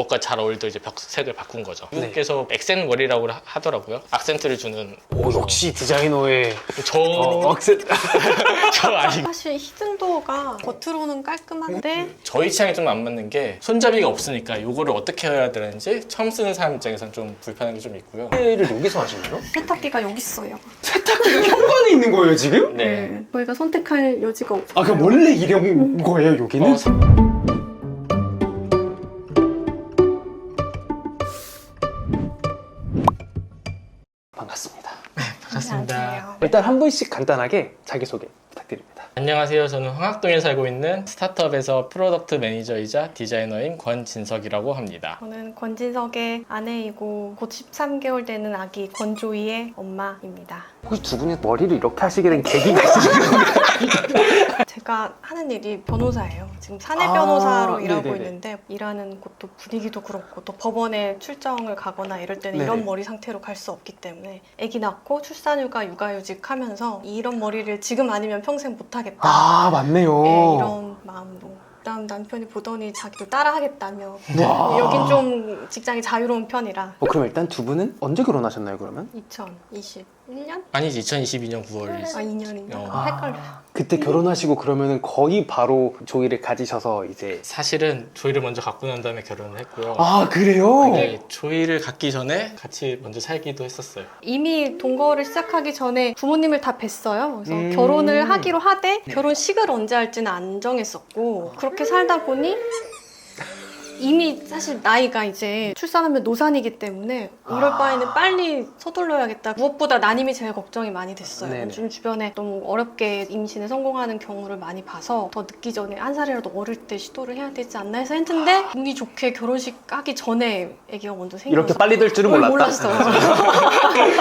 그것과 잘 어울리던 이제 벽색을 바꾼 거죠. 미국에서 액센 머리라고 하더라고요. 악센트를 주는. 오, 역시 디자이너의 저 아니. 사실 히든도어가 겉으로는 깔끔한데 저희 취향이 좀 안 맞는 게 손잡이가 없으니까 이거를 어떻게 해야 되는지 처음 쓰는 사람 입장에서는 좀 불편한 게 좀 있고요. 를 여기서 하시나요? 세탁기가 여기 있어요. 세탁기가 현관에 있는 거예요 지금? 네. 저희가 선택할 여지가 없어요. 아 그럼 원래 이런 거예요 여기는? 반갑습니다. 반갑습니다. 안녕하세요. 일단 한 분씩 간단하게 자기소개 부탁드립니다. 안녕하세요. 저는 황학동에 살고 있는 스타트업에서 프로덕트 매니저이자 디자이너인 권진석이라고 합니다. 저는 권진석의 아내이고 곧 13개월 되는 아기 권조이의 엄마입니다. 혹시 두 분이 머리를 이렇게 하시게 된 계기가 있으신가요? 제가 하는 일이 변호사예요. 지금 사내 아, 변호사로 일하고 네네네. 있는데 일하는 곳도 분위기도 그렇고 또 법원에 출정을 가거나 이럴 때는 네네. 이런 머리 상태로 갈 수 없기 때문에 아기 낳고 출산휴가 육아휴직 하면서 이런 머리를 지금 아니면 평생 못하겠다. 아 맞네요. 네, 이런 마음으로. 그다음 남편이 보더니 자기도 따라 하겠다며. 와. 여긴 좀 직장이 자유로운 편이라. 그럼 일단 두 분은 언제 결혼하셨나요 그러면? 2021년? 아니지, 2022년 9월. 아 2년인가? 어. 헷갈려요. 그때 결혼하시고 그러면은 거의 바로 조이를 가지셔서 이제 사실은 조이를 먼저 갖고 난 다음에 결혼을 했고요. 아 그래요? 근데 조이를 갖기 전에 같이 먼저 살기도 했었어요. 이미 동거를 시작하기 전에 부모님을 다 뵀어요. 그래서 음. 결혼을 하기로 하되 결혼식을 언제 할지는 안 정했었고 그렇게 살다 보니 이미 사실 나이가 이제 출산하면 노산이기 때문에 이럴 바에는 빨리 서둘러야겠다. 무엇보다 난임이 제일 걱정이 많이 됐어요. 네네. 요즘 주변에 너무 어렵게 임신에 성공하는 경우를 많이 봐서 더 늦기 전에 한 살이라도 어릴 때 시도를 해야 되지 않나 해서 했는데 운이 좋게 결혼식 하기 전에 아기가 먼저 생겨서 이렇게 빨리 될 줄은 몰랐다. 몰랐어요.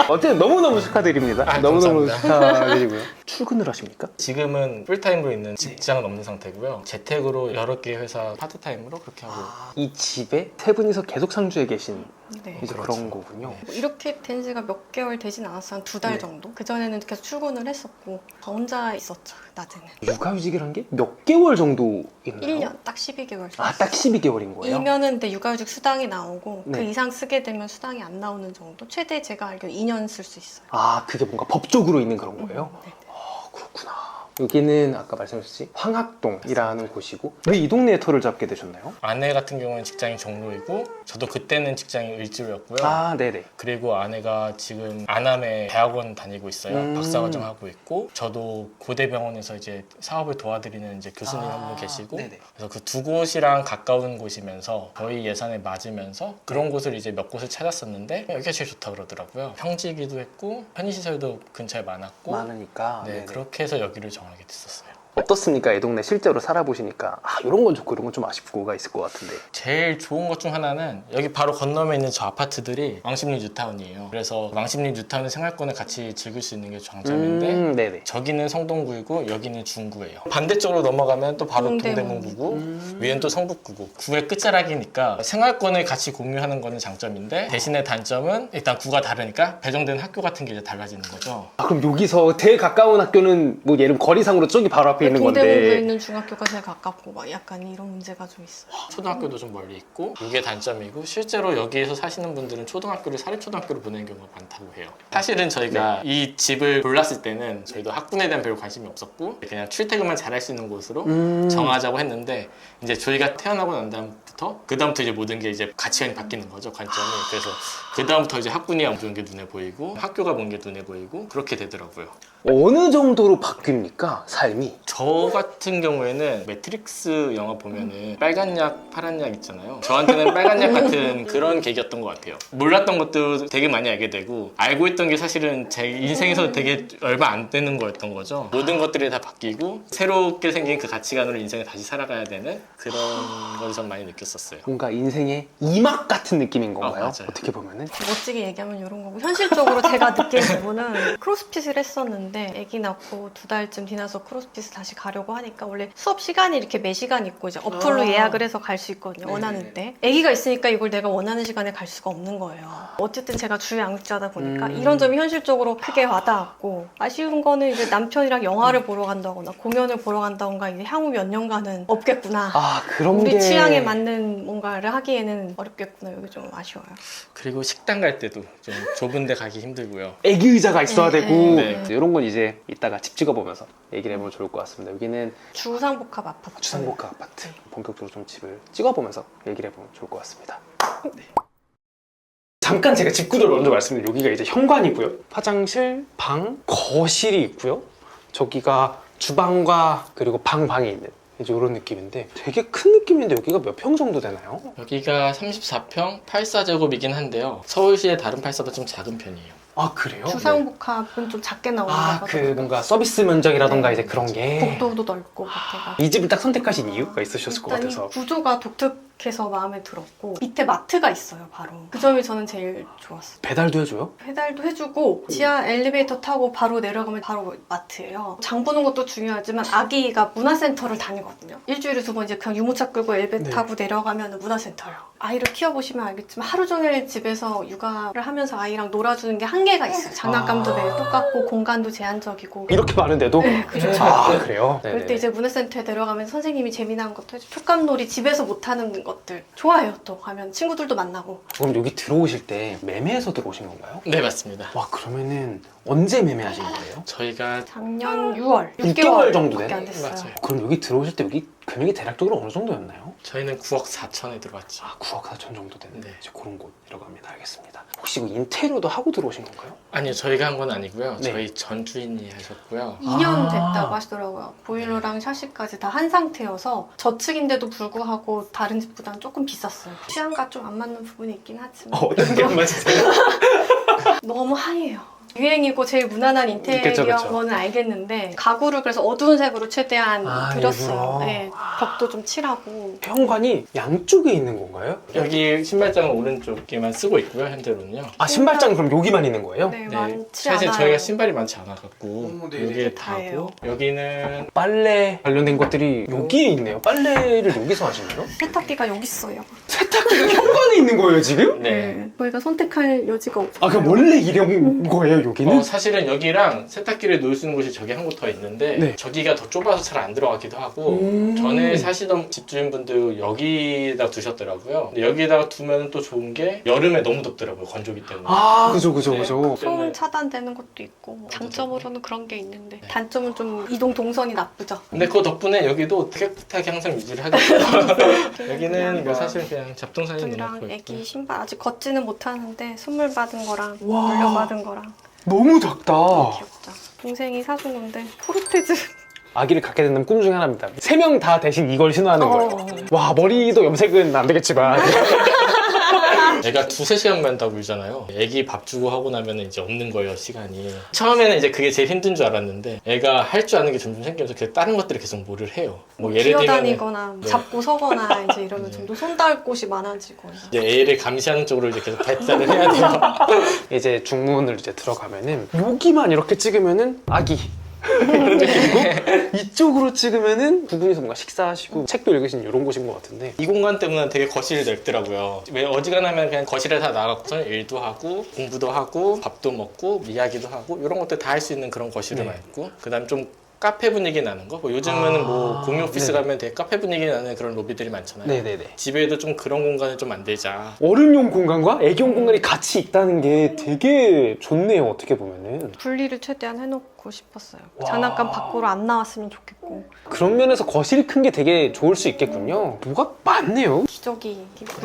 어쨌든 너무너무 축하드립니다. 아, 너무너무 감사합니다. 축하드리고요. 출근을 하십니까? 지금은 풀타임으로 있는 직장은 없는 상태고요. 재택으로 여러 개의 회사 파트타임으로 그렇게 하고. 이 집에 세 분이서 계속 상주해 계신 네. 이제 그렇죠. 그런 거군요. 뭐 이렇게 된 지가 몇 개월 되진 않았어요. 한 2달 네. 정도? 그전에는 계속 출근을 했었고 저 혼자 있었죠, 낮에는. 육아휴직이란 게 몇 개월 정도 있나요? 1년, 딱 12개월. 아, 딱 12개월인 거예요? 이면은 근데 육아휴직 수당이 나오고 네. 그 이상 쓰게 되면 수당이 안 나오는 정도? 최대 제가 알기로 2년 쓸 수 있어요. 아, 그게 뭔가 법적으로 있는 그런 거예요? 네. 아, 그렇구나. 여기는 아까 말씀하셨듯이 황학동이라는 곳이고 왜 이 동네에 터를 잡게 되셨나요? 아내 같은 경우는 직장이 종로이고 저도 그때는 직장이 을지로였고요. 아, 네네. 그리고 아내가 지금 안암에 대학원 다니고 있어요. 음. 박사과정 하고 있고 저도 고대병원에서 이제 사업을 도와드리는 이제 교수님 한 분 계시고 네네. 그래서 그 두 곳이랑 가까운 곳이면서 저희 예산에 맞으면서 그런 곳을 이제 몇 곳을 찾았었는데 여기가 제일 좋다 그러더라고요. 평지기도 했고 편의시설도 근처에 많았고 많으니까. 네, 네네. 그렇게 해서 여기를 정하게 됐었어요. 어떻습니까? 이 동네 실제로 살아보시니까 아, 이런 건 좋고 이런 건 좀 아쉽고가 있을 것 같은데. 제일 좋은 것 중 하나는 여기 바로 건너에 있는 저 아파트들이 왕십리 뉴타운이에요. 그래서 왕십리 뉴타운의 생활권을 같이 즐길 수 있는 게 장점인데 네네. 저기는 성동구이고 여기는 중구예요. 반대쪽으로 넘어가면 또 바로 동대문구. 동대문구고 위엔 또 성북구고 구의 끝자락이니까 생활권을 같이 공유하는 거는 장점인데 대신에 단점은 일단 구가 다르니까 배정되는 학교 같은 게 이제 달라지는 거죠. 아, 그럼 여기서 제일 가까운 학교는 뭐 예를 들면 거리상으로 저기 바로 앞에 있는 동대문구에 건데. 있는 중학교가 제일 가깝고 막 약간 이런 문제가 좀 있어요. 초등학교도 좀 멀리 있고 이게 단점이고 실제로 여기에서 사시는 분들은 초등학교를 사립초등학교로 보내는 경우가 많다고 해요. 사실은 저희가 이 집을 골랐을 때는 저희도 학군에 대한 별 관심이 없었고 그냥 출퇴근만 잘할 수 있는 곳으로 정하자고 했는데 이제 저희가 태어나고 난 다음부터 그다음부터 이제 모든 게 이제 가치관이 바뀌는 거죠, 관점이. 그래서 그다음부터 이제 학군이 어떤 게 눈에 보이고 학교가 뭔 게 눈에 보이고 그렇게 되더라고요. 어느 정도로 바뀝니까? 삶이? 저 같은 경우에는 매트릭스 영화 보면은 빨간 약, 파란 약 있잖아요. 저한테는 빨간 약 같은 그런 계기였던 것 같아요. 몰랐던 것도 되게 많이 알게 되고 알고 있던 게 사실은 제 인생에서 되게 얼마 안 되는 거였던 거죠. 모든 것들이 다 바뀌고 새롭게 생긴 그 가치관으로 인생을 다시 살아가야 되는 그런 걸 전 많이 느꼈었어요. 뭔가 인생의 이막 같은 느낌인 건가요? 맞아요. 어떻게 보면은? 멋지게 얘기하면 이런 거고 현실적으로 제가 느낀 부분은 크로스핏을 했었는데 아기 낳고 2달쯤 지나서 크로스핏을 다시 가려고 하니까 원래 수업 시간이 이렇게 매 시간 있고 이제 어플로 예약을 해서 갈 수 있거든요. 원하는 때. 아기가 있으니까 이걸 내가 원하는 시간에 갈 수가 없는 거예요. 어쨌든 제가 주양육자다 보니까 이런 점이 현실적으로 크게 와닿았고 아쉬운 거는 이제 남편이랑 영화를 보러 간다거나 공연을 보러 간다거나 이제 향후 몇 년간은 없겠구나. 아, 그런 우리 게 취향에 맞는 있는 뭔가를 하기에는 어렵겠구나. 여기 좀 아쉬워요. 그리고 식당 갈 때도 좀 좁은 데 가기 힘들고요. 애기 의자가 있어야 네, 되고 네. 이런 건 이제 이따가 집 찍어보면서 얘기를 해보면 좋을 것 같습니다. 여기는 주상복합 아파트. 주상복합 아파트. 본격적으로 좀 집을 찍어보면서 얘기를 해보면 좋을 것 같습니다. 네. 잠깐 제가 집 구조를 먼저 말씀드리면 여기가 이제 현관이고요. 화장실, 방, 거실이 있고요. 저기가 주방과 그리고 방이 있는 이제 이런 느낌인데 되게 큰 느낌인데 여기가 몇 평 정도 되나요? 여기가 34평 84제곱이긴 한데요. 서울시의 다른 84보다 좀 작은 편이에요. 아 그래요? 주상복합은 좀 작게 나오는 아, 거죠. 그 뭔가 서비스 면적이라던가 네. 이제 그런 게 복도도 넓고 겉에가. 이 집을 딱 선택하신 이유가 있으셨을 것 일단 같아서. 이 구조가 독특해서 마음에 들었고 밑에 마트가 있어요 바로. 그 점이 저는 제일 좋았어요. 배달도 해줘요? 배달도 해주고 지하 엘리베이터 타고 바로 내려가면 바로 마트예요. 장 보는 것도 중요하지만 아기가 문화센터를 다니거든요. 일주일에 2번 이제 그냥 유모차 끌고 엘리베이터 네. 타고 내려가면 문화센터요. 아이를 키워보시면 알겠지만 하루 종일 집에서 육아를 하면서 아이랑 놀아주는 게 한계가 있어요. 장난감도 매일 똑같고 공간도 제한적이고. 이렇게 많은데도? 네, 그렇죠. 아 그래요? 그럴 때 이제 문화센터에 내려가면 선생님이 재미난 것도 해주고 촉감놀이 집에서 못하는 것들 좋아해요. 또 가면 친구들도 만나고. 그럼 여기 들어오실 때 매매해서 들어오신 건가요? 네, 맞습니다. 와 그러면은 언제 매매하신 거예요? 저희가 작년 6월 6개월 정도 밖에 안 되네? 됐어요. 맞아요. 그럼 여기 들어오실 때 여기 금액이 대략적으로 어느 정도였나요? 저희는 9억 4천에 들어왔죠. 아 9억 4천 정도 되는 네. 이제 그런 곳이라고 합니다. 알겠습니다. 혹시 이거 인테리어도 하고 들어오신 건가요? 아니요, 저희가 한 건 아니고요. 네. 저희 전 주인이 하셨고요. 2년 아. 됐다고 하시더라고요. 보일러랑 샤시까지 다 한 상태여서 저층인데도 불구하고 다른 집보다는 조금 비쌌어요. 취향과 좀 안 맞는 부분이 있긴 하지만 어떤 게 안 맞으세요? 너무 하얘요. 유행이고 제일 무난한 인테리어인 그쵸, 그쵸. 거는 알겠는데 가구를 그래서 어두운 색으로 최대한 아, 드렸어요. 일부러. 네, 벽도 좀 칠하고. 현관이 양쪽에 있는 건가요? 여기 신발장은 오른쪽에만 쓰고 있고요, 현재로는요. 아 신발장 그럼 여기만 있는 거예요? 네, 네, 많지 사실 않아요. 저희가 신발이 많지 않아갖고 오, 네네. 여기에 다예요. 다고 여기는 빨래 관련된 것들이 여기에 있네요. 빨래를 여기서 하시나요? 세탁기가 여기 있어요. 세탁기가 현관에 있는 거예요 지금? 네. 저희가 선택할 여지가 없어요. 아 그럼 원래 이런 거예요 여기는? 사실은 여기랑 세탁기를 놓을 수 있는 곳이 저기 한 곳 더 있는데 네. 저기가 더 좁아서 잘 안 들어가기도 하고 전에 사시던 집주인분들 여기다 두셨더라고요. 근데 여기다가 두면 또 좋은 게 여름에 너무 덥더라고요, 건조기 때문에. 아 그죠 네. 그죠. 소음 차단되는 것도 있고 뭐 장점으로는 그런 게 있는데 단점은 좀 이동 동선이 나쁘죠. 근데 그 덕분에 여기도 깨끗하게 항상 유지를 하겠어요. 여기는 뭐 사실 그냥 잡동사니 넣고 이랑 있고. 애기 신발 아직 걷지는 못하는데 선물 받은 거랑 와. 물려받은 거랑 너무 작다. 귀엽죠. 동생이 사준 건데 포르테즈. 아기를 갖게 된다면 꿈 중에 하나입니다. 3명 다 대신 이걸 신호하는 거예요. 어. 와 머리도 염색은 안 되겠지만 애가 2-3시간만 다 울잖아요. 애기 밥 주고 하고 나면 이제 없는 거예요, 시간이. 처음에는 이제 그게 제일 힘든 줄 알았는데 애가 할 줄 아는 게 점점 생기면서 그냥 다른 것들을 계속 뭐를 해요. 뭐 예를 들면 기어다니거나 네. 잡고 서거나 이제 이러면 네. 좀 더 손 닿을 곳이 많아지고. 이제 애를 감시하는 쪽으로 이제 계속 발달을 해야 돼요. 이제 중문을 이제 들어가면은 여기만 이렇게 찍으면은 아기 그리고 이쪽으로 찍으면은 두 분이서 뭔가 식사하시고 책도 읽으신 이런 곳인 것 같은데 이 공간 때문에 되게 거실이 넓더라고요. 왜 어지간하면 그냥 거실에 다 나가고서 일도 하고 공부도 하고 밥도 먹고 이야기도 하고 이런 것들 다 할 수 있는 그런 거실을 네. 있고 그다음 좀 카페 분위기 나는 거. 뭐 요즘은 뭐 공유 오피스 네네. 가면 되게 카페 분위기 나는 그런 로비들이 많잖아요. 네네네. 집에도 좀 그런 공간을 좀 만들자. 어른용 공간과 애기용 공간이 같이 있다는 게 되게 좋네요 어떻게 보면은. 분리를 최대한 해놓고 싶었어요. 와. 장난감 밖으로 안 나왔으면 좋겠고. 그런 면에서 거실이 큰 게 되게 좋을 수 있겠군요. 뭐가 많네요. 기저귀,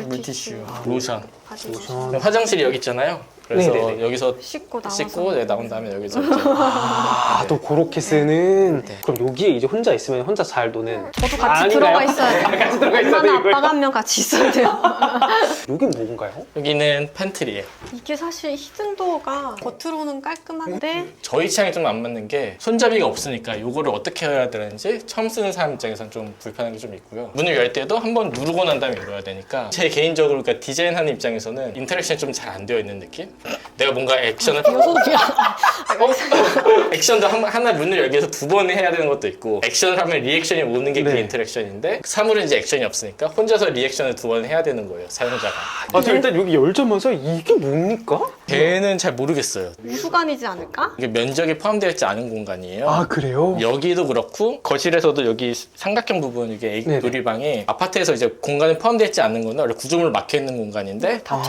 물티슈, 로션. 바지 로션. 화장실이 여기 있잖아요. 그래서 네네네. 여기서 씻고 나와서 씻고 나온 다음에 여기서 이제 아, 또 그렇게 쓰는. 네. 그럼 여기에 이제 혼자 있으면 혼자 잘 노는. 저도 같이 아닌가요? 들어가 있어야 돼요. 같이 들어가 있어야 엄마나 되고요. 아빠가 한 명 같이 있어야 돼요. 여긴 뭔가요? 여기는 팬트리예요. 이게 사실 히든도어가 겉으로는 깔끔한데 저희 취향이 좀 안 맞는 게 손잡이가 없으니까 이거를 어떻게 해야 되는지 처음 쓰는 사람 입장에서는 좀 불편한 게 좀 있고요. 문을 열 때도 한번 누르고 난 다음에 열어야 되니까 제 개인적으로 그러니까 디자인하는 입장에서는 인터랙션이 좀 잘 안 되어 있는 느낌? 내가 뭔가 액션을 요소비야. 액션도 하나 문을 열기 위해서 2번 해야 되는 것도 있고 액션을 하면 리액션이 오는 게 그 네. 인터랙션인데 사물은 이제 액션이 없으니까 혼자서 리액션을 2번 해야 되는 거예요, 사용자가. 아, 저 일단 여기 열자마자 이게 뭡니까? 배는 잘 모르겠어요. 유수관이지 않을까? 이게 면적이 포함되어 있지 않은 공간이에요. 아 그래요? 여기도 그렇고 거실에서도 여기 삼각형 부분 이게 네네. 놀이방이 아파트에서 이제 공간이 포함되어 있지 않는 거는 원래 구조물로 막혀 있는 공간인데 다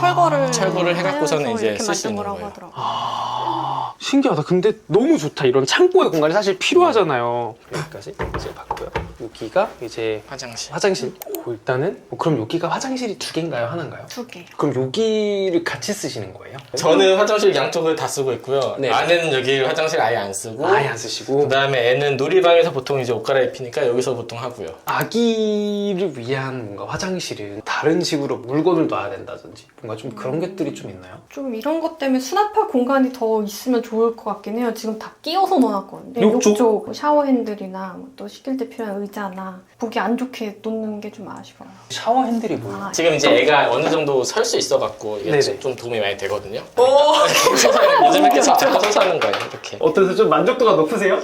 철거를 해갖고서는 해서 이제 이렇게 쓸 수 있는 만든 거라고 거예요. 하더라고요. 아 신기하다. 근데 너무 좋다. 이런 창고의 공간이 사실 필요하잖아요. 여기까지 이제 봤고요. 여기가 이제 화장실. 화장실. 일단은 그럼 여기가 화장실이 2개인가요? 하나인가요? 2개. 그럼 여기를 같이 쓰시는 거예요? 저는 화장실 양쪽을 다 쓰고 있고요. 네. 아내는 여기 화장실 아예 안 쓰고. 아예 안 쓰시고 그다음에 애는 놀이방에서 보통 이제 옷 갈아입히니까 여기서 보통 하고요. 아기를 위한 뭔가 화장실은 다른 식으로 물건을 놔야 된다든지 뭔가 좀 그런 것들이 좀 있나요? 좀 이런 것 때문에 수납할 공간이 더 있으면 좋을 것 같긴 해요. 지금 다 끼워서 넣어놨거든요. 욕조? 뭐 샤워 핸들이나 뭐또 씻길 때 필요한 의자나 보기 안 좋게 놓는 게 좀 아쉬워요. 샤워 핸들이 뭐예요? 아, 지금 이제 애가 어느 정도 설 수 있어갖고 이게 네네. 좀 도움이 많이 되거든요. 요즘 이렇게 서서 하는 거예요. 이렇게. 어떠세요? 좀 만족도가 높으세요?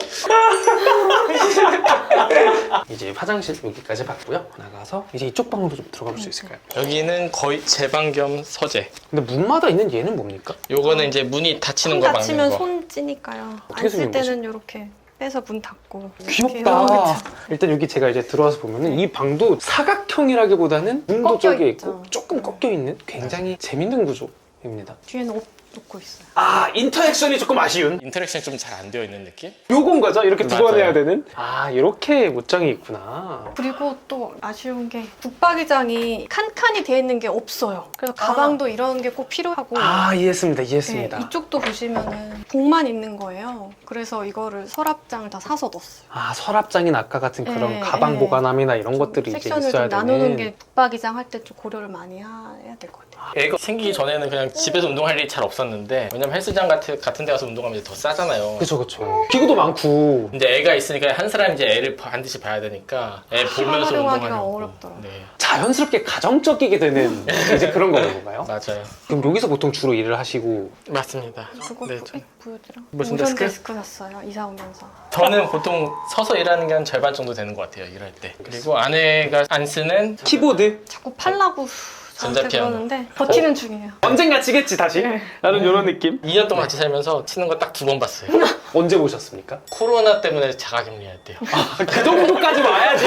이제 화장실 여기까지 봤고요. 나가서 이제 이쪽 방으로 좀 들어가 볼 수 있을까요? 여기는 거의 제 방 겸 서재. 근데 문마다 있는 얘는 뭡니까? 요거는 이제 문이 닫히는 손 거 막는 다치면 거. 손 찌니까요. 어떻게 안 쓸 생긴 거지? 때는 이렇게 빼서 문 닫고. 이렇게 해서 귀엽다. 일단 여기 제가 이제 들어와서 보면은 이 방도 사각형이라기보다는 문도 꺾여 저기 있죠. 있고 조금 꺾여 있는 굉장히 재밌는 구조입니다. 뒤에는 옷 놓고 있어요. 아 인터랙션이 조금 아쉬운. 인터랙션이 좀 잘 안 되어 있는 느낌? 요건 거죠? 이렇게 두 번 맞아요. 해야 되는? 아 이렇게 옷장이 있구나. 그리고 또 아쉬운 게 붙박이장이 칸칸이 되어 있는 게 없어요. 그래서 가방도 이런 게 꼭 필요하고. 아 이해했습니다. 네, 이해했습니다. 이쪽도 보시면은 복만 있는 거예요. 그래서 이거를 서랍장을 다 사서 넣었어요. 아 서랍장인 아까 같은 그런 네, 가방 네. 보관함이나 이런 것들이 이제 섹션을 있어야 좀 나누는 되는. 게 붙박이장 할 때 좀 고려를 많이 해야 될 것 같아요. 애가 생기기 전에는 그냥 집에서 운동할 일이 잘 없었는데 왜냐면 헬스장 같은 데 가서 운동하면 이제 더 싸잖아요. 그쵸 그쵸. 기구도 많고. 근데 애가 있으니까 한 사람이 이제 애를 반드시 봐야 되니까 애 보면서 활용하기가 운동하려고. 어렵더라고요. 네, 자연스럽게 가정적이게 되는 이제 그런 건가요? 맞아요. 그럼 여기서 보통 주로 일을 하시고. 맞습니다. 그거 네, 보여드려? 무슨 모션 데스크? 데스크 샀어요. 이사 오면서. 저는 보통 서서 일하는 게 한 절반 정도 되는 것 같아요. 일할 때. 그리고 아내가 안 쓰는 키보드? 자꾸 팔라고 저한테 전자피아노. 그러는데 버티는 중이에요. 언젠가 치겠지 다시? 네. 라는 이런 느낌? 2년 동안 같이 살면서 치는 거 딱 2번 봤어요. 언제 보셨습니까? 코로나 때문에 자가격리할 때요. 그 정도까지 와야지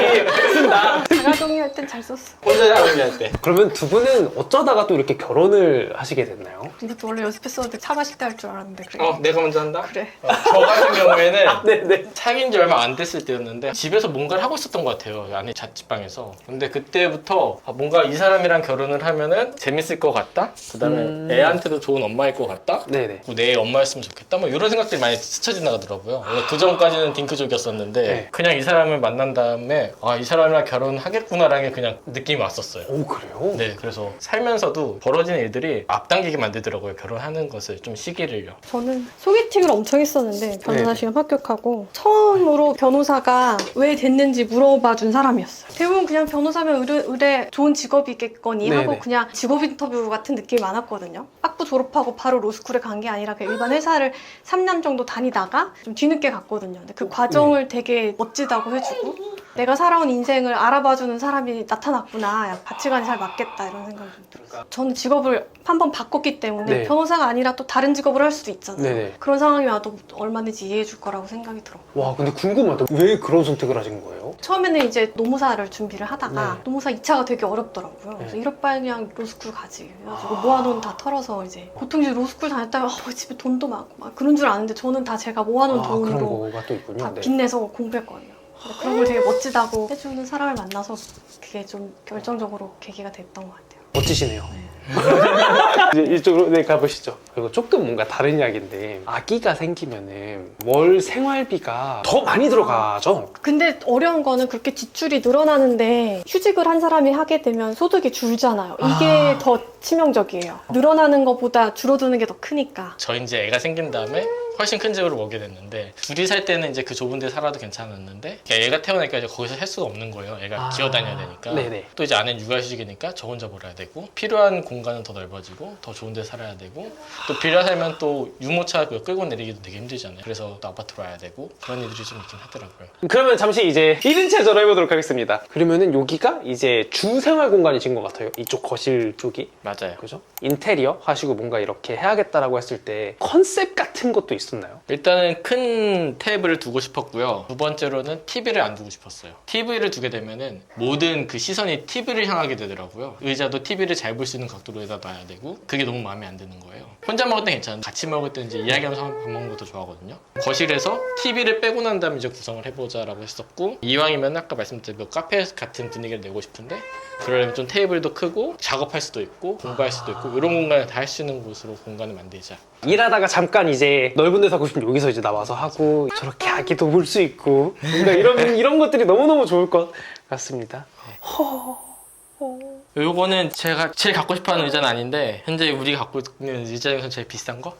쓴다. 제가 정리할 땐 잘 썼어. 혼자 자가격리할 때. 그러면 두 분은 어쩌다가 또 이렇게 결혼을 하시게 됐나요? 이것도 원래 연습했었는데 차 마실 때 할 줄 알았는데 그래. 내가 먼저 한다? 그래. 저 같은 경우에는 네네. 사귄 지 얼마 안 됐을 때였는데 집에서 뭔가를 하고 있었던 것 같아요. 아내 자취방에서. 근데 그때부터 뭔가 이 사람이랑 결혼을 하면은 재밌을 것 같다? 그 다음에 애한테도 좋은 엄마일 것 같다? 네네. 내 엄마였으면 좋겠다? 뭐 이런 생각들이 많이 스쳐 지나가더라고요. 원래 그 전까지는 딩크족이었었는데 네. 그냥 이 사람을 만난 다음에 이 사람이랑 결혼하겠구나라는 게 그냥 느낌이 왔었어요. 오 그래요? 네, 그래서 살면서도 벌어지는 일들이 앞당기게 만들더라고요. 결혼하는 것을 좀 시기를요. 저는 소개팅을 엄청 했었는데 변호사 네. 시험 합격하고 처음으로 변호사가 왜 됐는지 물어봐 준 사람이었어요. 대부분 그냥 변호사면 의뢰 좋은 직업이겠거니 네네. 하고 그냥 직업 인터뷰 같은 느낌이 많았거든요. 학부 졸업하고 바로 로스쿨에 간 게 아니라 그냥 일반 회사를 3년 정도 다니다가 좀 뒤늦게 갔거든요. 근데 그 과정을 되게 멋지다고 해주고 내가 살아온 인생을 알아봐주는 사람이 나타났구나. 야, 가치관이 잘 맞겠다 이런 생각이 좀 들었어요. 저는 직업을 한 번 바꿨기 때문에 네. 변호사가 아니라 또 다른 직업을 할 수도 있잖아요. 네네. 그런 상황이 와도 얼마든지 이해해 줄 거라고 생각이 들어요. 와 근데 궁금하다. 왜 그런 선택을 하신 거예요? 처음에는 이제 노무사를 준비를 하다가 네. 노무사 2차가 되게 어렵더라고요. 그래서 이럴 바에 그냥 로스쿨 가지. 그래가지고 모아놓은 다 털어서 이제 보통 이제 로스쿨 다녔다면 집에 돈도 많고 막 그런 줄 아는데 저는 다 제가 모아놓은 그런 돈으로 거가 또 있군요. 다 네. 빚내서 공부했거든요. 근데 그런 걸 되게 멋지다고 해주는 사람을 만나서 그게 좀 결정적으로 계기가 됐던 것 같아요. 멋지시네요. 이제 이쪽으로 가보시죠. 그리고 조금 뭔가 다른 이야기인데 아기가 생기면은 월 생활비가 더 많이 들어가죠? 근데 어려운 거는 그렇게 지출이 늘어나는데 휴직을 한 사람이 하게 되면 소득이 줄잖아요. 이게 더 치명적이에요. 늘어나는 것보다 줄어드는 게 더 크니까. 저 이제 애가 생긴 다음에 훨씬 큰 집으로 오게 됐는데 둘이 살 때는 이제 그 좁은 데 살아도 괜찮았는데 애가 태어나니까 이제 거기서 살 수가 없는 거예요. 애가 기어다녀야 되니까. 네네. 또 이제 아내는 육아휴직이니까 저 혼자 벌어야 되고 필요한 공간은 더 넓어지고 더 좋은 데 살아야 되고 또 빌라 살면 또 유모차 그거 끌고 내리기도 되게 힘들잖아요. 그래서 또 아파트로 와야 되고 그런 일들이 좀 있긴 하더라고요. 그러면 잠시 이제 1인 체조를 해보도록 하겠습니다. 그러면은 여기가 이제 주 생활 공간이신 것 같아요. 이쪽 거실 쪽이. 맞아요. 그죠? 인테리어 하시고 뭔가 이렇게 해야겠다라고 했을 때 컨셉 같은 것도 있었나요? 일단은 큰 테이블을 두고 싶었고요. 두 번째로는 TV를 안 두고 싶었어요. TV를 두게 되면은 모든 그 시선이 TV를 향하게 되더라고요. 의자도 TV를 잘 볼 수 있는 각도로에다 놔야 되고 그게 너무 마음에 안 드는 거예요. 혼자 먹을 땐 괜찮은데 같이 먹을 때 이제 이야기하면서 밥 먹는 것도 좋아하거든요. 거실에서 TV를 빼고 난 다음에 이제 구성을 해보자라고 했었고 이왕이면 아까 말씀드린 그 카페 같은 분위기를 내고 싶은데 그러려면 좀 테이블도 크고 작업할 수도 있고 공부할 수도 있고 이런 공간을 다 할 수 있는 곳으로 공간을 만들자. 일하다가 잠깐 이제 넓은 데서 하고 싶으면 여기서 이제 나와서 하고 저렇게 아기도 볼 수 있고 뭔가 이런 것들이 너무너무 좋을 것 같습니다. 요거는 제가 제일 갖고 싶어하는 의자는 아닌데 현재 우리가 갖고 있는 의자 중에서 제일 비싼 거?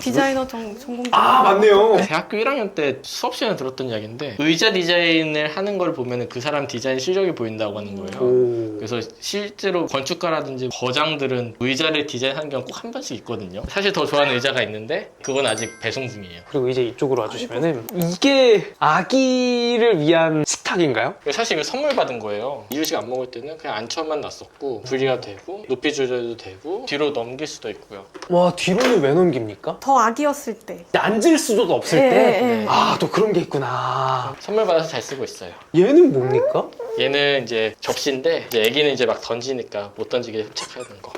디자이너 전공. 아 맞네요. 대학교 1학년 때 수업 시간에 들었던 이야기인데 의자 디자인을 하는 걸 보면 그 사람 디자인 실력이 보인다고 하는 거예요. 오. 그래서 실제로 건축가라든지 거장들은 의자를 디자인하는 경우 꼭 한 번씩 있거든요. 사실 더 좋아하는 의자가 있는데 그건 아직 배송 중이에요. 그리고 이제 이쪽으로 와주시면은 이게 아기를 위한 식탁인가요? 사실 이거 선물 받은 거예요. 이유식 안 먹을 때는 그냥 안쳐만 놨었고 분리가 되고 높이 조절도 되고 뒤로 넘길 수도 있고요. 와 뒤로는 왜 넘깁니까? 더 아기였을 때. 앉을 수조가 없을 예, 때? 예, 예. 아 또 그런 게 있구나. 선물 받아서 잘 쓰고 있어요. 얘는 뭡니까? 얘는 이제 접시인데 이제 애기는 이제 막 던지니까 못 던지게 흡착해야 되는 거.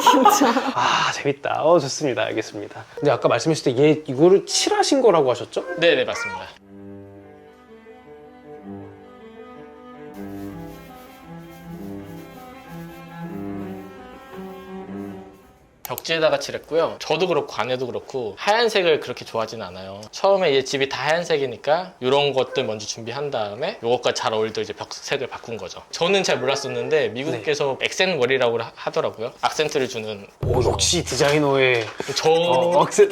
진짜. 아 재밌다. 좋습니다. 알겠습니다. 근데 아까 말씀하실 때 얘 이거를 칠하신 거라고 하셨죠? 네네 맞습니다. 벽지에다가 칠했고요. 저도 그렇고 아내도 그렇고 하얀색을 그렇게 좋아하진 않아요. 처음에 이제 집이 다 하얀색이니까 이런 것들 먼저 준비한 다음에 이것과 잘 어울리도록 이제 벽색을 바꾼 거죠. 저는 잘 몰랐었는데 미국에서 액센 월이라고 하더라고요. 악센트를 주는. 오 역시 디자이너의 저 억센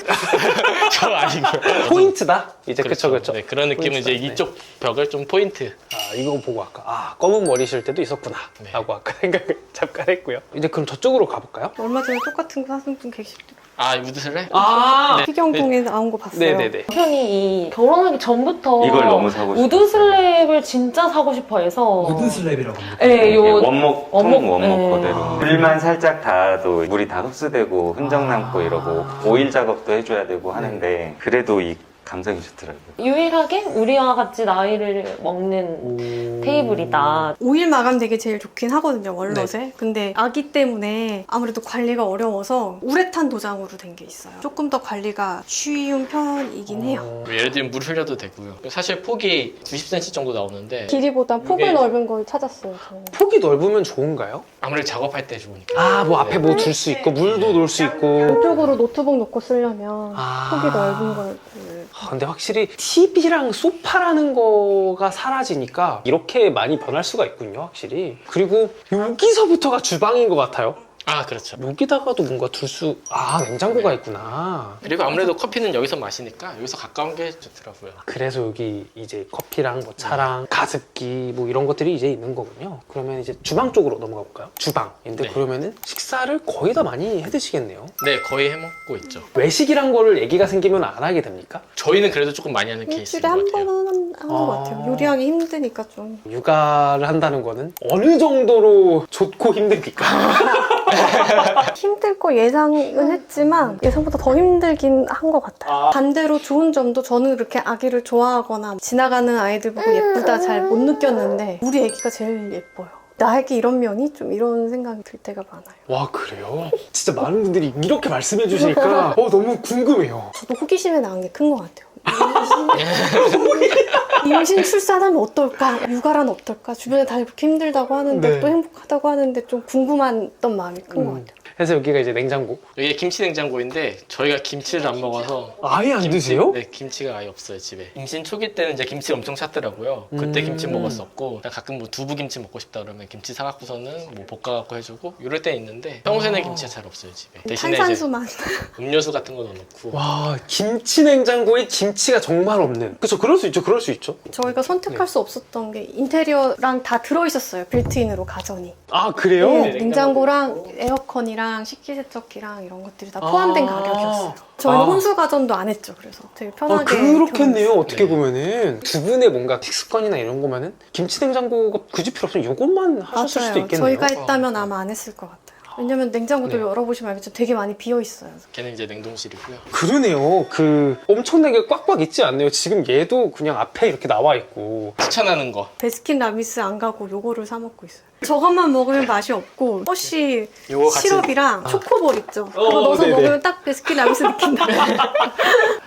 저 아니고요. 포인트다. 이제 그쵸. 네, 그런 느낌은 이제 포인트다. 이쪽 벽을 좀 포인트. 아 이거 보고 아까 검은 머리실 때도 있었구나 네. 라고 아까 생각을 잠깐 했고요. 이제 그럼 저쪽으로 가볼까요? 얼마 전에 똑같은 거 사진 분 계시더라고요. 아 우드슬래? 아 희경동에 나온 거 봤어요. 네네네. 남편이 이 결혼하기 전부터 이걸 너무 사고 싶어요. 우드 슬랩을 진짜 사고 싶어 해서 우드 슬랩이라고 합니다. 네, 요 원목, 원목, 원목 네. 그대로 물만 살짝 닿아도 물이 다 흡수되고 흔적 남고 이러고 오일 작업도 해줘야 되고 하는데 그래도 이 감성이 좋더라고요. 유일하게 우리와 같이 나이를 먹는 테이블이다. 오일 마감되게 제일 좋긴 하거든요, 월넛에. 근데 아기 때문에 아무래도 관리가 어려워서 우레탄 도장으로 된 게 있어요. 조금 더 관리가 쉬운 편이긴 해요. 예를 들면 물 흘려도 되고요. 사실 폭이 90cm 정도 나오는데 길이보다 폭이 이게- 넓은 걸 찾았어요, 저는. 폭이 넓으면 좋은가요? 아무래도 작업할 때 좋으니까. 아 뭐 앞에 뭐 둘 수 있고 물도 놓을 수 있고. 이쪽으로 노트북 놓고 쓰려면 아. 폭이 넓은 걸. 근데 확실히 TV랑 소파라는 거가 사라지니까 이렇게 많이 변할 수가 있군요, 확실히. 그리고 여기서부터가 주방인 것 같아요. 아 그렇죠. 여기다가도 뭔가 냉장고가 있구나. 그리고 아무래도 커피는 여기서 마시니까 여기서 가까운 게 좋더라고요. 그래서 여기 이제 커피랑 뭐 차랑 가습기 뭐 이런 것들이 이제 있는 거군요. 그러면 이제 주방 쪽으로 넘어가 볼까요? 주방인데 네. 그러면은 식사를 거의 다 많이 해 드시겠네요. 네 거의 해먹고 있죠. 외식이란 거를 아기가 생기면 안 하게 됩니까? 저희는 그래도 조금 많이 하는 케이스인 일주일에 것 한 같아요. 번은 하는 것 같아요. 요리하기 힘드니까 좀. 육아를 한다는 거는 어느 정도로 좋고 힘듭니까? 힘들 거 예상은 했지만 예상보다 더 힘들긴 한 것 같아요. 반대로 좋은 점도 저는 그렇게 아기를 좋아하거나 지나가는 아이들 보고 예쁘다 잘 못 느꼈는데 우리 아기가 제일 예뻐요. 나에게 이런 면이 좀 이런 생각이 들 때가 많아요. 와 그래요? 진짜 많은 분들이 이렇게 말씀해 주시니까 너무 궁금해요. 저도 호기심에 나온 게 큰 것 같아요. 임신 출산하면 어떨까? 육아란 어떨까? 주변에 다 이렇게 힘들다고 하는데 네. 또 행복하다고 하는데 좀 궁금했던 마음이 큰 것 같아요. 그래서 여기가 이제 냉장고. 여기 김치 냉장고인데 저희가 김치를 안 먹어서 아예 안 드세요? 네 김치가 아예 없어요 집에. 임신 초기 때는 이제 김치 엄청 찾더라고요. 그때 김치 먹었었고 그냥 가끔 뭐 두부 김치 먹고 싶다 그러면 김치 사갖고서는 뭐 볶아갖고 해주고 이럴 때 있는데 평소에는 김치가 잘 없어요 집에. 대신에 이제 탄산수만. 음료수 같은 거 넣어놓고. 와 김치 냉장고에 김치가 정말 없는. 그쵸 그럴 수 있죠. 그럴 수 있죠. 저희가 선택할 수 없었던 게 인테리어랑 다 들어있었어요. 빌트인으로 가전이. 아 그래요? 네, 냉장고랑 에어컨이랑 변기랑 식기세척기랑 이런 것들이 다 포함된 가격이었어요. 저희는 아. 혼수 가전도 안 했죠. 그래서 되게 편하게. 그렇겠네요. 경험했어요. 어떻게 네. 보면은 두 분의 뭔가 식습관이나 이런 거면은 김치냉장고가 굳이 필요 없으면 이것만 하셨을 수도 맞아요. 있겠네요. 저희가 했다면 아마 안 했을 것 같아요. 왜냐면 냉장고도 네. 열어보시면 알겠죠. 되게 많이 비어 있어요. 걔는 이제 냉동실이고요. 그러네요. 그 엄청나게 꽉꽉 있지 않네요. 지금 얘도 그냥 앞에 이렇게 나와 있고. 추천하는 거. 베스킨 라빈스 안 가고 요거를 사 먹고 있어요. 저것만 먹으면 맛이 없고 허쉬 요거 같이 시럽이랑 초코볼 있죠. 그거 어, 넣어서 네네. 먹으면 딱 베스킨 라빈스 느낀다.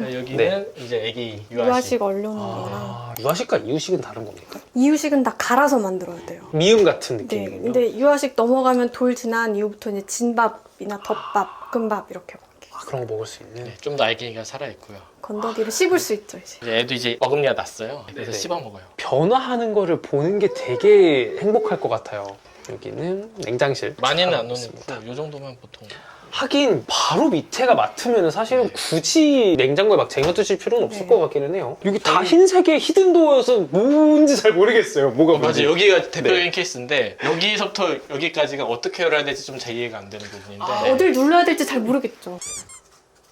여기는 네. 이제 애기 유아식. 유아식 얼려놓은 거랑 아, 유아식과 이유식은 다른 겁니까? 이유식은 다 갈아서 만들어야 돼요. 미음 같은 네, 느낌이군요. 근데 유아식 넘어가면 돌 지난 이후부터 이제 진밥이나 덮밥, 볶음밥 이렇게 먹게. 아, 그런 거 먹을 수 있는. 네, 좀 더 알갱이가 살아있고요. 건더기를 씹을 수 있죠 이제. 이제 애도 이제 어금니가 났어요. 그래서 네네. 씹어 먹어요. 변화하는 거를 보는 게 되게 행복할 것 같아요. 여기는 냉장실. 많이는 잘 안 나왔습니다. 넣고 요 정도면 보통. 하긴 바로 밑에가 맡으면 사실은 굳이 냉장고에 막 쟁여두실 필요는 없을 네. 것 같기는 해요. 여기 다 흰색의 히든도어여서 뭔지 잘 모르겠어요. 뭐가 맞아, 뭔지. 여기가 대표적인 네. 케이스인데 여기서부터 여기까지가 어떻게 열어야 될지 좀 잘 이해가 안 되는 부분인데 어딜 눌러야 될지 잘 모르겠죠.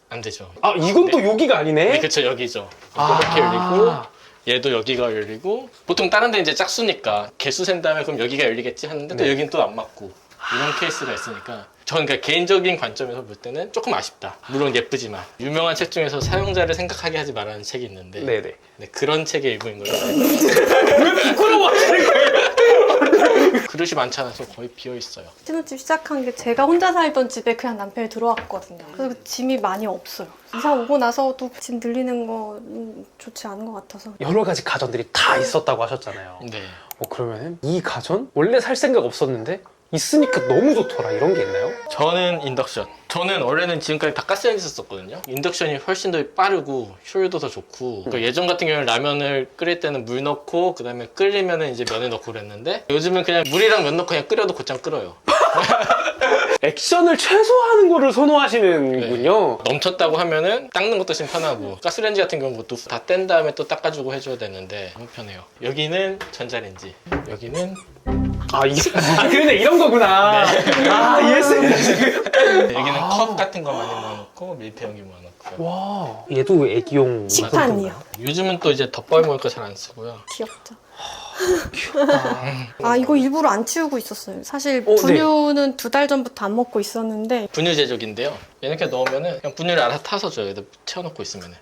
안 되죠. 아 이건 또 여기가 아니네. 네, 그쵸, 여기죠. 아. 이렇게 열리고 얘도 여기가 열리고 보통 다른 데 이제 짝수니까 개수 센 다음에 그럼 여기가 열리겠지 하는데 또 네. 여긴 또 안 맞고 이런 케이스가 있으니까 저는 그러니까 개인적인 관점에서 볼 때는 조금 아쉽다. 물론 예쁘지만 유명한 책 중에서 사용자를 생각하게 하지 말라는 책이 있는데 네네. 네, 그런 책의 일부인 거죠. 부끄러워하시는 거예요? 그릇이 많지 않아서 거의 비어 있어요. 신혼집 시작한 게 제가 혼자 살던 집에 그냥 남편이 들어왔거든요. 그래서 짐이 많이 없어요. 이사 오고 나서도 짐 늘리는 거 좋지 않은 것 같아서. 여러 가지 가전들이 다 있었다고 하셨잖아요. 네. 그러면 이 가전 원래 살 생각 없었는데 있으니까 너무 좋더라 이런 게 있나요? 저는 인덕션. 저는 원래는 지금까지 다 가스레인지 썼거든요. 인덕션이 훨씬 더 빠르고 효율도 더 좋고 그러니까 예전 같은 경우는 라면을 끓일 때는 물 넣고 그 다음에 끓이면 이제 면을 넣고 그랬는데 요즘은 그냥 물이랑 면 넣고 그냥 끓여도 곧장 끓어요. 액션을 최소화하는 거를 선호하시는군요. 넘쳤다고 하면은 닦는 것도 좀 편하고 가스레인지 같은 경우는 그것도 다 뗀 다음에 또 닦아주고 해줘야 되는데 너무 편해요. 여기는 전자레인지, 여기는 아 이게 그러네 이런 거구나. 아 이해했습니다 지금. 여기는 컵 같은 거 많이 모아놓고 밀폐용기 모아놓고요. 와 얘도 애기용 식판이요. 요즘은 또 이제 덧벌 먹을 거 잘 안 쓰고요. 귀엽죠. 아 이거 일부러 안 치우고 있었어요. 사실 네. 분유는 2달 전부터 안 먹고 있었는데 분유 제조기인데요. 이렇게 넣으면은 그냥 분유를 알아서 타서 줘요. 여기다 채워놓고 있으면은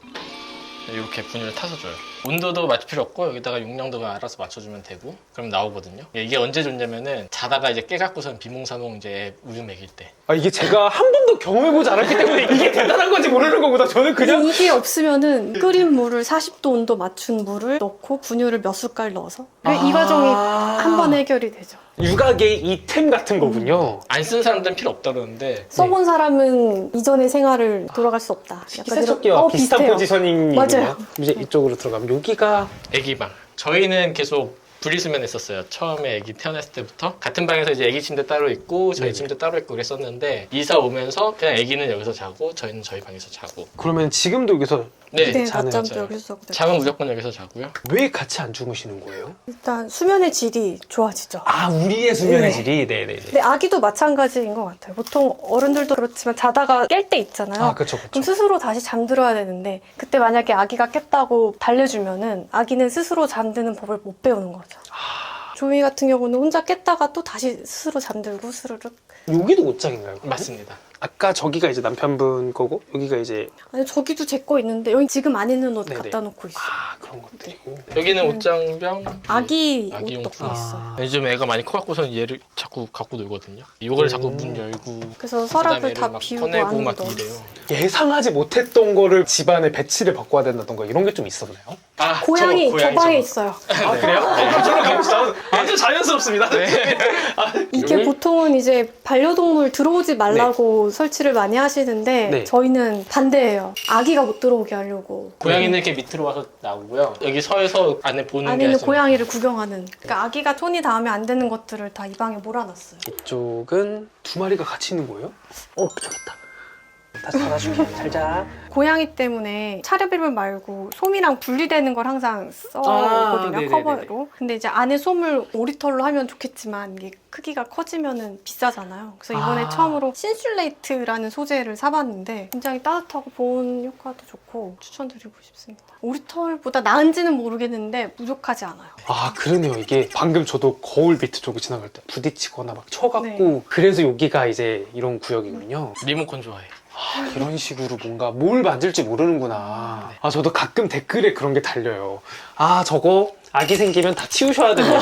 이렇게 분유를 타서 줘요. 온도도 맞출 필요 없고 여기다가 용량도 알아서 맞춰주면 되고 그럼 나오거든요. 이게 언제 좋냐면은 자다가 이제 깨갖고선 비몽사몽 이제 우유 먹일 때. 아 이게 제가 한 번도 경험해보지 않았기 때문에 이게 대단한 건지 모르는 거보다 저는 그냥 이게 없으면은 끓인 물을 40도 온도 맞춘 물을 넣고 분유를 몇 숟갈 넣어서 이 과정이 한 번에 해결이 되죠. 육아계의 이템 같은 거군요. 안 쓴 사람들은 필요 없다 그러는데 써본 사람은 이전의 생활을 돌아갈 수 없다. 약간 식세척기와 이런- 비슷한 비슷해요. 포지셔닝이군요. 맞아요. 이제 이쪽으로 들어가면 여기가 애기방. 저희는 계속 분리수면 했었어요. 처음에 애기 태어났을 때부터 같은 방에서 이제 애기 침대 따로 있고 저희 네네. 침대 따로 있고 그랬었는데 이사 오면서 그냥 애기는 여기서 자고 저희는 저희 방에서 자고. 그러면 지금도 여기서 네. 네, 자는 낮잠도 맞아요. 여기서 자고. 잠은 무조건 여기서 자고요. 왜 같이 안 주무시는 거예요? 일단 수면의 질이 좋아지죠. 아 우리의 수면의 네. 질이 네네네. 근데 아기도 마찬가지인 것 같아요. 보통 어른들도 그렇지만 자다가 깰 때 있잖아요. 아 그쵸 그럼 그쵸. 스스로 다시 잠들어야 되는데 그때 만약에 아기가 깼다고 달래주면은 아기는 스스로 잠드는 법을 못 배우는 거죠. 조이 같은 경우는 혼자 깼다가 또 다시 스스로 잠들고 스르륵. 여기도 옷장인가요? 그럼? 맞습니다. 아까 저기가 이제 남편분 거고 여기가 이제 아니 저기도 제 거 있는데 여기 지금 안 입는 옷 네네. 갖다 놓고 있어요. 아 그런 것들이고. 여기는 옷장병. 아기 아기 옷 용품. 넣고 있어요. 요즘 애가 많이 커갖고선 얘를 자꾸 갖고 놀거든요. 이거를 자꾸 문 열고 그래서 그다음에 서랍을 얘를 다 막 비우고 꺼내고 안으로 막 넣어. 이래요. 예상하지 못했던 거를 집안에 배치를 바꿔야 된다던가 이런 게 좀 있었나요? 아, 고양이 저 방에 있어요. 아 그래요? 저는 가봅시다. 아주 자연스럽습니다. 이게 여기? 보통은 이제 반려동물 들어오지 말라고 설치를 많이 하시는데 네. 저희는 반대예요. 아기가 못 들어오게 하려고. 고양이는 이렇게 밑으로 와서 나오고요. 여기 서에서 안에 보는 게 안에는 아주- 고양이를 구경하는. 그러니까 아기가 손이 닿으면 안 되는 것들을 다 이 방에 몰아놨어요. 이쪽은 두 마리가 같이 있는 거예요? 저기 있다. 다시 잡아줄게. 잘 자. 고양이 때문에 차렵 이불 말고 솜이랑 분리되는 걸 항상 써거든요, 네네네네. 커버로. 근데 이제 안에 솜을 오리털로 하면 좋겠지만 이게 크기가 커지면은 비싸잖아요. 그래서 이번에 처음으로 신슐레이트라는 소재를 사봤는데 굉장히 따뜻하고 보온 효과도 좋고 추천드리고 싶습니다. 오리털보다 나은지는 모르겠는데 부족하지 않아요. 아 그러네요. 이게 방금 저도 거울 밑에 쪽을 지나갈 때 부딪히거나 막 쳐갖고 네. 그래서 여기가 이제 이런 구역이군요. 리모컨 좋아해요. 이런 식으로 뭔가 뭘 만질지 모르는구나. 아 저도 가끔 댓글에 그런 게 달려요. 아 저거 아기 생기면 다 치우셔야 됩니다.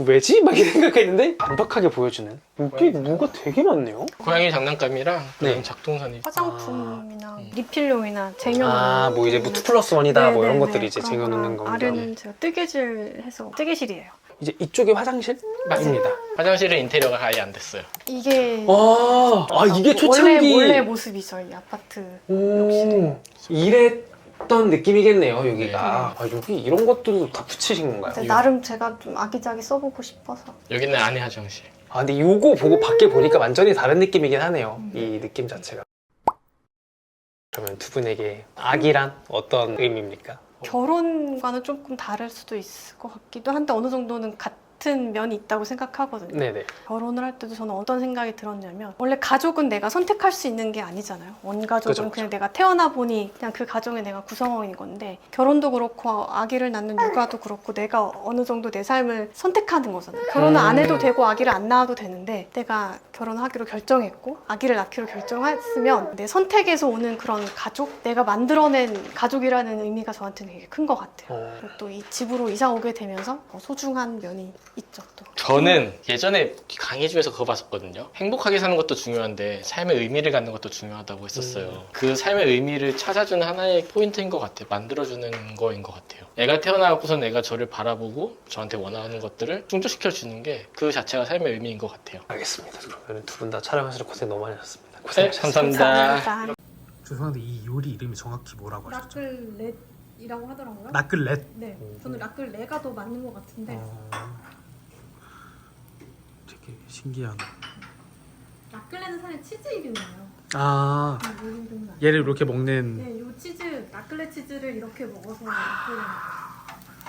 왜지? 막 이렇게 생각했는데 완벽하게 보여주는. 여기 뭐가 되게 많네요. 고양이 장난감이랑 그런 네. 작동선이 화장품이나 리필용이나 쟁여놓는 뭐 이제 뭐 2+1이다 뭐 이런 네네네. 것들이 이제 그런 쟁여놓는 거랑 겁니다. 아래는 제가 뜨개질해서 뜨개실이에요. 이제 이쪽이 화장실입니다. 화장실은 인테리어가 아예 안 됐어요. 이게 이게 초창기 원래 모습이죠, 이 아파트 욕실에. 이랬던 느낌이겠네요 여기가. 여기 이런 것들도 다 붙이신 건가요? 이제 나름 제가 좀 아기자기 써보고 싶어서. 여기는 아내 화장실. 근데 요거 보고 밖에 보니까 완전히 다른 느낌이긴 하네요. 이 느낌 자체가. 그러면 두 분에게 아기란 어떤 의미입니까? 결혼과는 조금 다를 수도 있을 것 같기도 한데 어느 정도는 같은 면이 있다고 생각하거든요. 네네. 결혼을 할 때도 저는 어떤 생각이 들었냐면 원래 가족은 내가 선택할 수 있는 게 아니잖아요. 원 가족은 그죠, 그냥 내가 태어나 보니 그냥 그 가정의 내가 구성원인 건데 결혼도 그렇고 아기를 낳는 육아도 그렇고 내가 어느 정도 내 삶을 선택하는 거잖아요. 결혼을 안 해도 되고 아기를 안 낳아도 되는데 내가 결혼하기로 결정했고 아기를 낳기로 결정했으면 내 선택에서 오는 그런 가족, 내가 만들어낸 가족이라는 의미가 저한테는 되게 큰 것 같아요. 그리고 또 이 집으로 이사 오게 되면서 더 소중한 면이 있죠. 또. 저는 예전에 강의주에서 그거 봤었거든요. 행복하게 사는 것도 중요한데 삶의 의미를 갖는 것도 중요하다고 했었어요. 그 삶의 의미를 찾아주는 하나의 포인트인 것 같아요. 만들어주는 거인 것 같아요. 애가 태어나고서 내가 저를 바라보고 저한테 원하는 것들을 충족시켜주는 게 그 자체가 삶의 의미인 것 같아요. 알겠습니다. 그러면 두 분 다 촬영하시러 고생 너무 많으셨습니다. 네, 고생하셨습니다. 감사합니다. 죄송한데 이 요리 이름이 정확히 뭐라고 하셨죠? 라클렛이라고 하더라고요. 나클렛. 네, 저는 라클레가 더 맞는 것 같은데 되게 신기한. 라클레는 사실 치즈 이름이에요. 아 요 이름은 아니에요. 얘를 이렇게 먹는. 네, 요 치즈 라클레 치즈를 이렇게 먹어서 라클레.